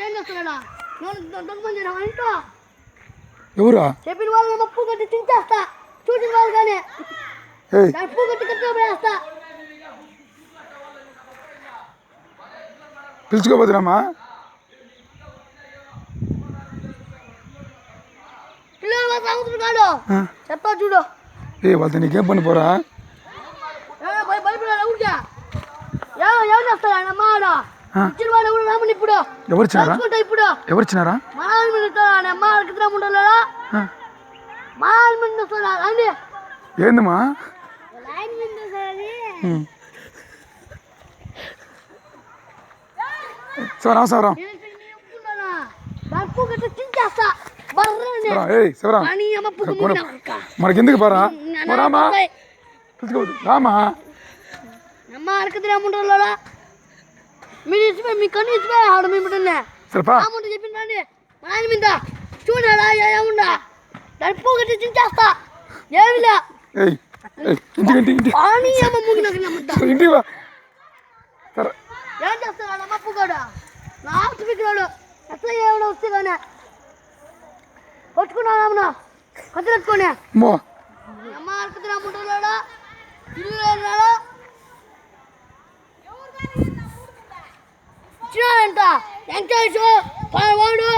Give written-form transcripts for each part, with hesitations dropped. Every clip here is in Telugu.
ఏం చేస్తున్నాడా ఇంట్లో ఎవరా చెప్పిన వాళ్ళు మప్పు కట్టి తించేస్తా చూసిన వాళ్ళు కానీ పప్పు కట్టి కట్టేస్తా పిలుచుకోపోతున్నామా పిల్లలు తాగుతున్నాడు చెప్తా చూడు వాళ్ళతో నీకేం పని పోరా ఊరికే ఏం చేస్తాడు అమ్మాడ ఇచ్చిన వాడు ఎవరు రామని ఇప్పుడు ఇప్పుడు ఎవరిచ్చినారా అమ్మ ఉండలేదా మా అండి ఏందమ్మా సవరా మనకెందుకు పారా రామా రామా అమ్మ అడకదిరా ఉండలేదా మీరు ఇచ్చిపోయి మీ కన్ను ఇచ్చిపోయి ఆడ మీ బిడ్డనే చెప్పింది రండి మా ఆయన మీద చూడాడా ఏముండా దాన్ని పూ కట్టి చించేస్తా ఏమిలే ఏం చేస్తాడు అమ్మప్పు కూడా నా ఆఫీసుకున్నాడు ఎట్లా ఏమైనా వస్తే కానీ వచ్చుకున్నాడమ్మా కత్తిరెత్తుకొని అమ్మ అడకదిరా ఉండలేడా ఇల్లు రాడా ఇచ్చినాడంట వెంకటేష్ వాడు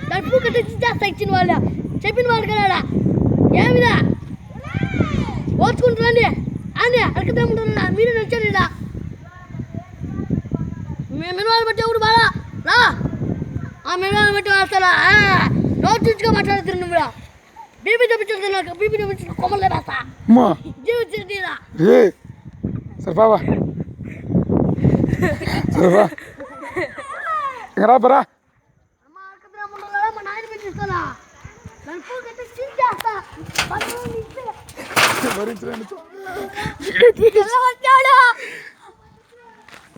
డబ్బు కట్టి చేస్తా ఇచ్చిన వాళ్ళు చెప్పిన వాళ్ళు కదా ఏమిదా ఓచుకుంటారండి అండి అడకదేముంటారా మీరు నచ్చారు ఇడా మినవాళ్ళు బట్టి ఎవడు బాగా రా ఆ మినవాళ్ళు బట్టి వస్తారా రోజు చూసుగా మాట్లాడుతున్నారు నువ్వు బీపీ చూపించదు నాకు బీపీ చూపించిన కొమ్మలే వేస్తా జీవించరా సరిపావా సరిపా ఇంకా రాబరా మా నాయన పెట్టిస్తారా భరించలేను